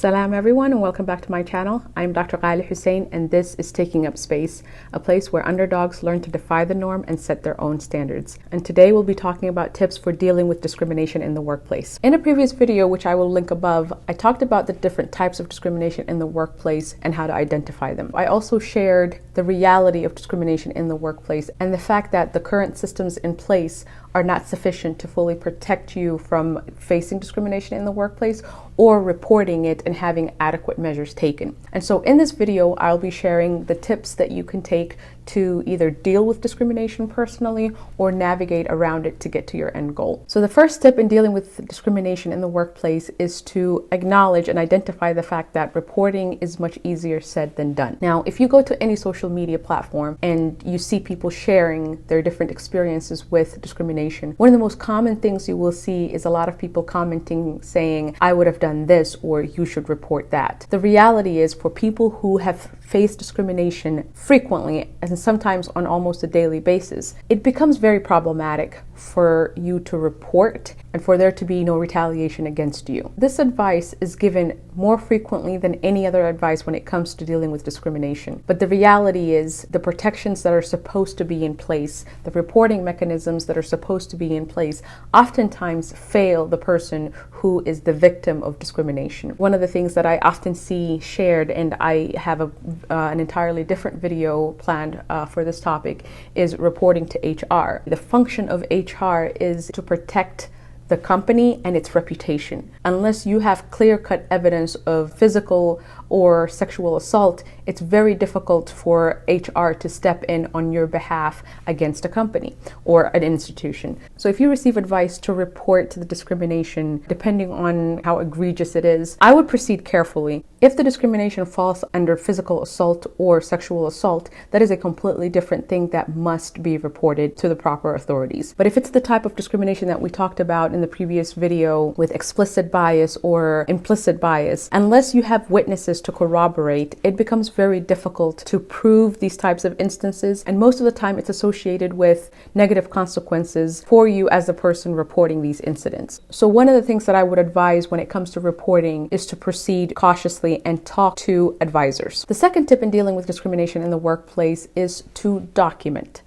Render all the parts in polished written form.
Salam everyone and welcome back to my channel. I'm Dr. Qaali Hussein and this is Taking Up Space, a place where underdogs learn to defy the norm and set their own standards. And today we'll be talking about tips for dealing with discrimination in the workplace. In a previous video, which I will link above, I talked about the different types of discrimination in the workplace and how to identify them. I also shared the reality of discrimination in the workplace and the fact that the current systems in place are not sufficient to fully protect you from facing discrimination in the workplace or reporting it and having adequate measures taken. And so in this video, I'll be sharing the tips that you can take to either deal with discrimination personally or navigate around it to get to your end goal. So the first step in dealing with discrimination in the workplace is to acknowledge and identify the fact that reporting is much easier said than done. Now, if you go to any social media platform and you see people sharing their different experiences with discrimination, one of the most common things you will see is a lot of people commenting saying, I would have done this, or you should report that. The reality is, for people who have faced discrimination frequently and sometimes on almost a daily basis, it becomes very problematic for you to report and for there to be no retaliation against you. This advice is given more frequently than any other advice when it comes to dealing with discrimination. But the reality is, the protections that are supposed to be in place, the reporting mechanisms that are supposed to be in place, oftentimes fail the person who is the victim of discrimination. One of the things that I often see shared, and I have an entirely different video planned for this topic, is reporting to HR. The function of HR is to protect the company and its reputation. Unless you have clear-cut evidence of physical or sexual assault, it's very difficult for HR to step in on your behalf against a company or an institution. So if you receive advice to report the discrimination, depending on how egregious it is, I would proceed carefully. If the discrimination falls under physical assault or sexual assault, that is a completely different thing that must be reported to the proper authorities. But if it's the type of discrimination that we talked about in the previous video with explicit bias or implicit bias, unless you have witnesses to corroborate, it becomes very difficult to prove these types of instances, and most of the time it's associated with negative consequences for you as the person reporting these incidents. So one of the things that I would advise when it comes to reporting is to proceed cautiously and talk to advisors. The second tip in dealing with discrimination in the workplace is to document.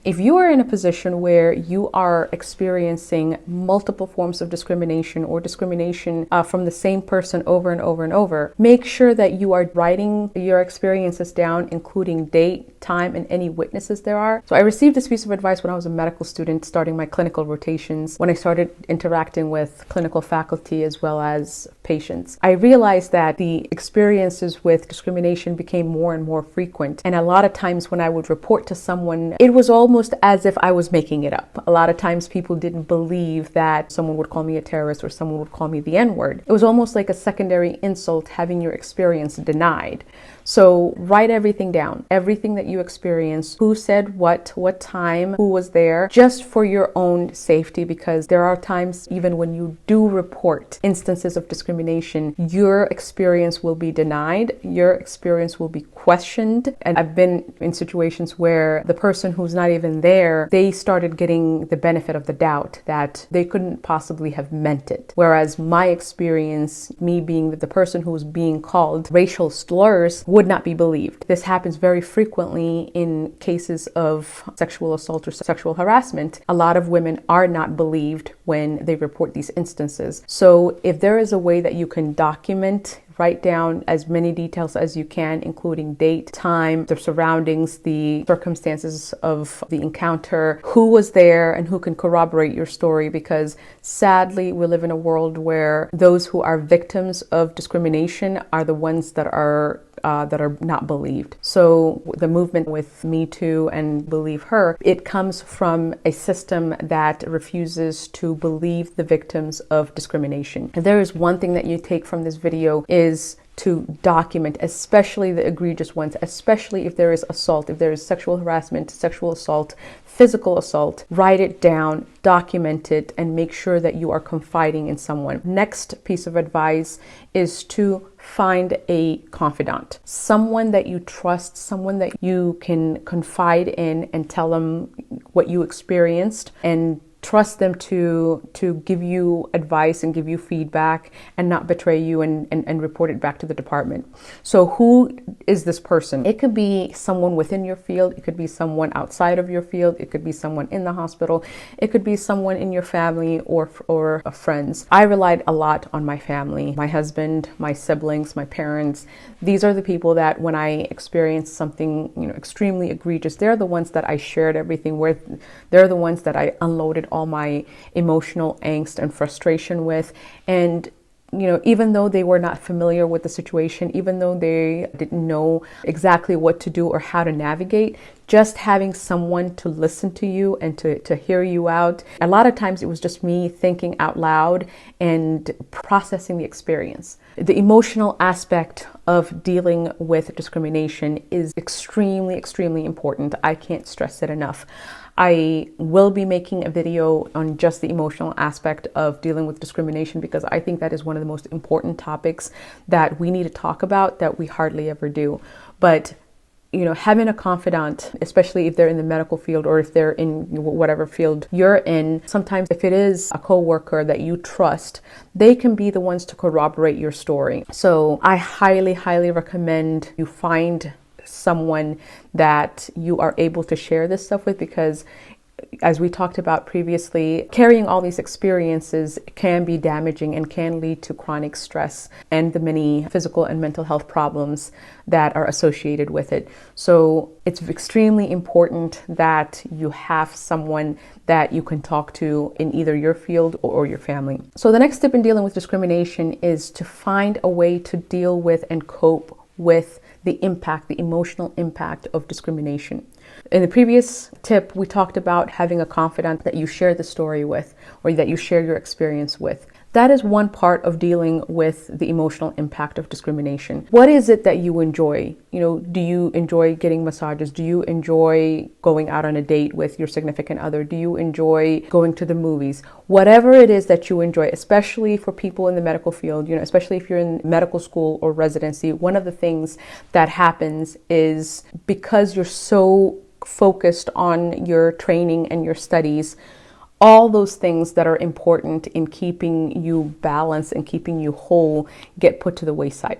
If you are in a position where you are experiencing multiple forms of discrimination or discrimination from the same person over and over and over, make sure that you are writing your experiences down, including date, time, and any witnesses there are. So I received this piece of advice when I was a medical student starting my clinical rotations, when I started interacting with clinical faculty as well as patients. I realized that the experiences with discrimination became more and more frequent, and a lot of times when I would report to someone, it was almost as if I was making it up. A lot of times people didn't believe that someone would call me a terrorist or someone would call me the N-word. It was almost like a secondary insult having your experience denied. So write everything down, everything that you experienced, who said what time, who was there, just for your own safety, because there are times even when you do report instances of discrimination, your experience will be denied, your experience will be questioned. And I've been in situations where the person who's not even there, they started getting the benefit of the doubt that they couldn't possibly have meant it. Whereas my experience, me being the person who was being called racial slurs, would not be believed. This happens very frequently in cases of sexual assault or sexual harassment. A lot of women are not believed when they report these instances. So if there is a way that you can document, write down as many details as you can, including date, time, the surroundings, the circumstances of the encounter, who was there and who can corroborate your story, because sadly we live in a world where those who are victims of discrimination are the ones that are not believed. So the movement with Me Too and Believe Her, it comes from a system that refuses to believe the victims of discrimination. And there is one thing that you take from this video is to document, especially the egregious ones, especially if there is assault, if there is sexual harassment, sexual assault, physical assault. Write it down, document it, and make sure that you are confiding in someone. Next piece of advice is to find a confidant, someone that you trust, someone that you can confide in and tell them what you experienced and trust them to give you advice and give you feedback and not betray you and report it back to the department. So who is this person? It could be someone within your field. It could be someone outside of your field. It could be someone in the hospital. It could be someone in your family or friends. I relied a lot on my family, my husband, my siblings, my parents. These are the people that when I experienced something, extremely egregious, they're the ones that I shared everything with. They're the ones that I unloaded all my emotional angst and frustration with. And even though they were not familiar with the situation, even though they didn't know exactly what to do or how to navigate, just having someone to listen to you and to hear you out. A lot of times it was just me thinking out loud and processing the experience. The emotional aspect of dealing with discrimination is extremely, extremely important. I can't stress it enough. I will be making a video on just the emotional aspect of dealing with discrimination because I think that is one of the most important topics that we need to talk about that we hardly ever do. But having a confidant, especially if they're in the medical field or if they're in whatever field you're in, sometimes if it is a coworker that you trust, they can be the ones to corroborate your story. So I highly, highly recommend you find someone that you are able to share this stuff with, because as we talked about previously, carrying all these experiences can be damaging and can lead to chronic stress and the many physical and mental health problems that are associated with it. So it's extremely important that you have someone that you can talk to in either your field or your family. So the next step in dealing with discrimination is to find a way to deal with and cope with the emotional impact of discrimination. In the previous tip, we talked about having a confidant that you share the story with or that you share your experience with. That is one part of dealing with the emotional impact of discrimination. What is it that you enjoy? Do you enjoy getting massages? Do you enjoy going out on a date with your significant other? Do you enjoy going to the movies? Whatever it is that you enjoy, especially for people in the medical field, especially if you're in medical school or residency, one of the things that happens is because you're so focused on your training and your studies, all those things that are important in keeping you balanced and keeping you whole get put to the wayside.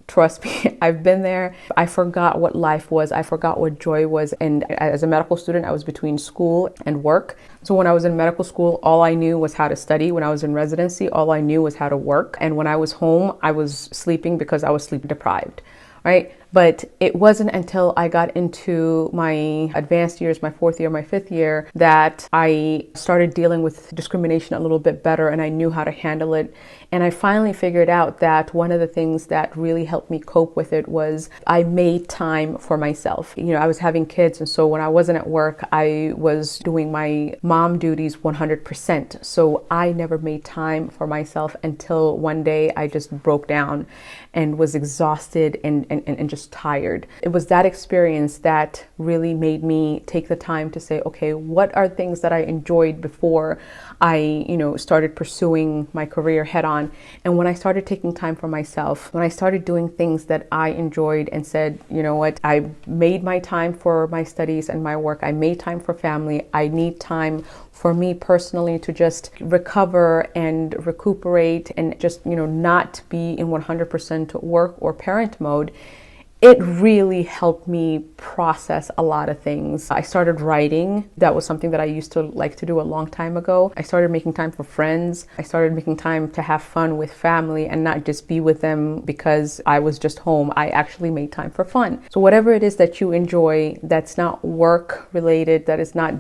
Trust me, I've been there. I forgot what life was. I forgot what joy was. And as a medical student, I was between school and work. So when I was in medical school, all I knew was how to study. When I was in residency, all I knew was how to work. And when I was home, I was sleeping because I was sleep deprived, right? But it wasn't until I got into my advanced years, my fourth year, my fifth year, that I started dealing with discrimination a little bit better and I knew how to handle it. And I finally figured out that one of the things that really helped me cope with it was I made time for myself. I was having kids, and so when I wasn't at work, I was doing my mom duties 100%. So I never made time for myself until one day I just broke down and was exhausted and just tired. It was that experience that really made me take the time to say, okay, what are things that I enjoyed before I, started pursuing my career head on? And when I started taking time for myself, when I started doing things that I enjoyed and said, you know what, I made my time for my studies and my work. I made time for family. I need time for me personally to just recover and recuperate and just, not be in 100% work or parent mode. It really helped me process a lot of things. I started writing. That was something that I used to like to do a long time ago. I started making time for friends. I started making time to have fun with family and not just be with them because I was just home. I actually made time for fun. So whatever it is that you enjoy, that's not work related, that is not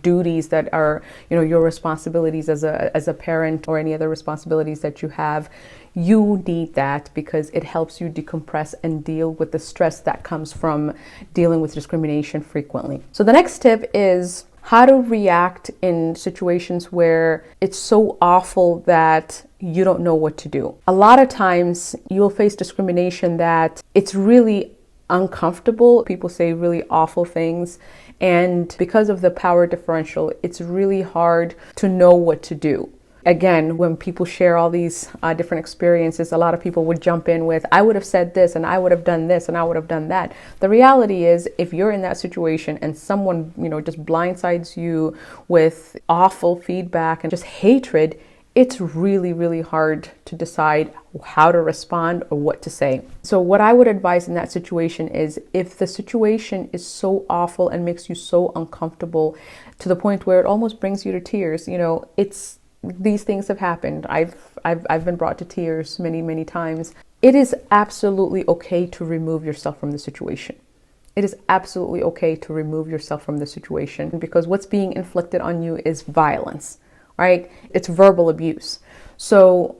duties that are, your responsibilities as a parent or any other responsibilities that you have, you need that because it helps you decompress and deal with the stress that comes from dealing with discrimination frequently. So the next tip is how to react in situations where it's so awful that you don't know what to do. A lot of times you'll face discrimination that it's really uncomfortable. People say really awful things. And because of the power differential, it's really hard to know what to do. Again, when people share all these different experiences, a lot of people would jump in with, I would have said this and I would have done this and I would have done that. The reality is, if you're in that situation and someone, just blindsides you with awful feedback and just hatred, it's really, really hard to decide how to respond or what to say. So what I would advise in that situation is, if the situation is so awful and makes you so uncomfortable to the point where it almost brings you to tears, these things have happened. I've been brought to tears many, many times. It is absolutely okay to remove yourself from the situation. It is absolutely okay to remove yourself from the situation, because what's being inflicted on you is violence, right? It's verbal abuse. So,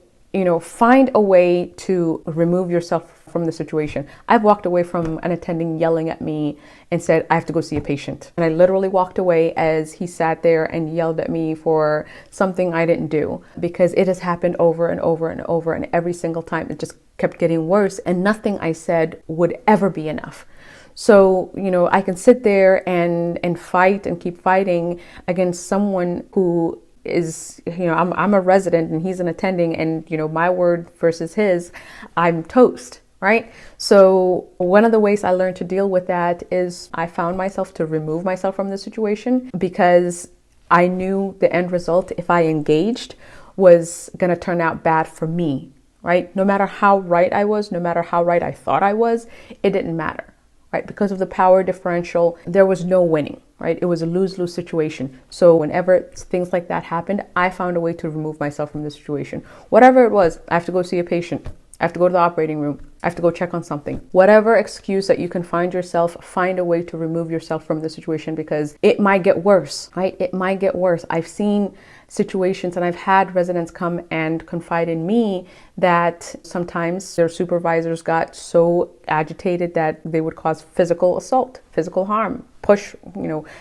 find a way to remove yourself from the situation. I've walked away from an attending yelling at me and said, I have to go see a patient. And I literally walked away as he sat there and yelled at me for something I didn't do, because it has happened over and over and over. And every single time it just kept getting worse, and nothing I said would ever be enough. So, I can sit there and fight and keep fighting against someone who is, I'm a resident and he's an attending, and, my word versus his, I'm toast, right? So one of the ways I learned to deal with that is I found myself to remove myself from the situation, because I knew the end result, if I engaged, was going to turn out bad for me, right? No matter how right I was, no matter how right I thought I was, it didn't matter. Right? Because of the power differential, there was no winning, right? It was a lose-lose situation. So whenever things like that happened, I found a way to remove myself from the situation. Whatever it was, I have to go see a patient. I have to go to the operating room. I have to go check on something. Whatever excuse that you can find yourself, find a way to remove yourself from the situation, because it might get worse, right? It might get worse. I've seen situations and I've had residents come and confide in me that sometimes their supervisors got so agitated that they would cause physical assault, physical harm, push,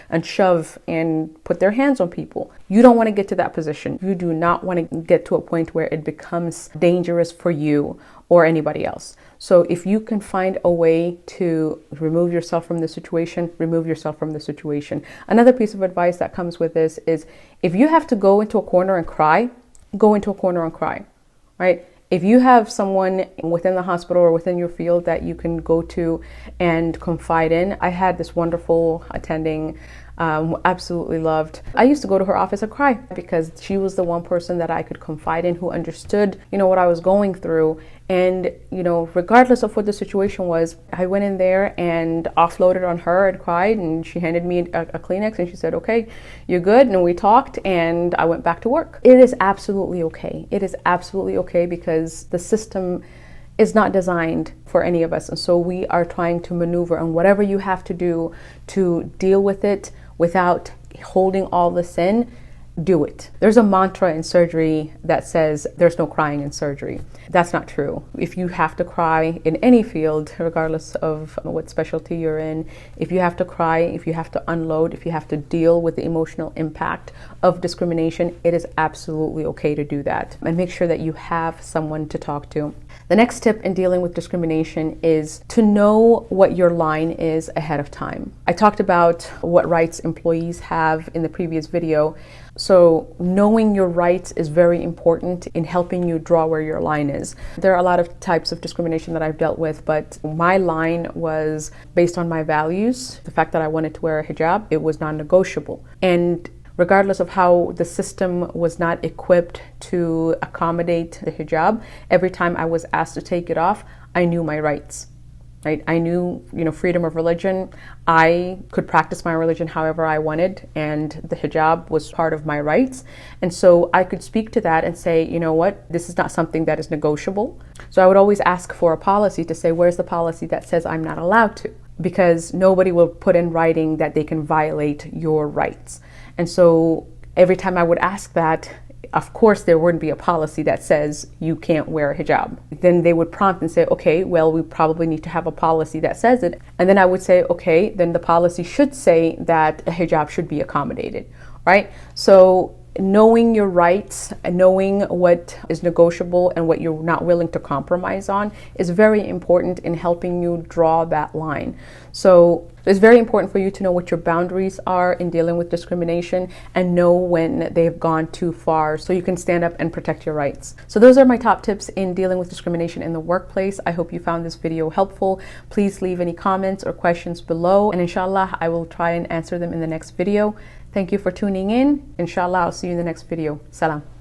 and shove and put their hands on people. You don't want to get to that position. You do not want to get to a point where it becomes dangerous for you or anybody else. So if you can find a way to remove yourself from the situation, remove yourself from the situation. Another piece of advice that comes with this is, if you have to go into a corner and cry, go into a corner and cry, right? If you have someone within the hospital or within your field that you can go to and confide in. I had this wonderful attending, absolutely loved. I used to go to her office and cry, because she was the one person that I could confide in, who understood, what I was going through. And, regardless of what the situation was, I went in there and offloaded on her and cried, and she handed me a Kleenex and she said, okay, you're good. And we talked and I went back to work. It is absolutely okay. It is absolutely okay, because the system is not designed for any of us. And so we are trying to maneuver, and whatever you have to do to deal with it without holding all this in, do it. There's a mantra in surgery that says there's no crying in surgery. That's not true. If you have to cry in any field, regardless of what specialty you're in, if you have to cry, if you have to unload, if you have to deal with the emotional impact of discrimination, it is absolutely okay to do that. And make sure that you have someone to talk to. The next tip in dealing with discrimination is to know what your line is ahead of time. I talked about what rights employees have in the previous video. So knowing your rights is very important in helping you draw where your line is. There are a lot of types of discrimination that I've dealt with, but my line was based on my values. The fact that I wanted to wear a hijab, it was non-negotiable. And regardless of how the system was not equipped to accommodate the hijab, every time I was asked to take it off, I knew my rights. Right? I knew, freedom of religion. I could practice my religion however I wanted, and the hijab was part of my rights. And so I could speak to that and say, you know what, this is not something that is negotiable. So I would always ask for a policy to say, where's the policy that says I'm not allowed to? Because nobody will put in writing that they can violate your rights. And so every time I would ask that, of course, there wouldn't be a policy that says you can't wear a hijab. Then they would prompt and say, okay, well, we probably need to have a policy that says it. And then I would say, okay, then the policy should say that a hijab should be accommodated, right? So knowing your rights and knowing what is negotiable and what you're not willing to compromise on is very important in helping you draw that line. So it's very important for you to know what your boundaries are in dealing with discrimination and know when they've gone too far so you can stand up and protect your rights. So those are my top tips in dealing with discrimination in the workplace. I hope you found this video helpful. Please leave any comments or questions below, and inshallah I will try and answer them in the next video. Thank you for tuning in. Inshallah, I'll see you in the next video. Salam.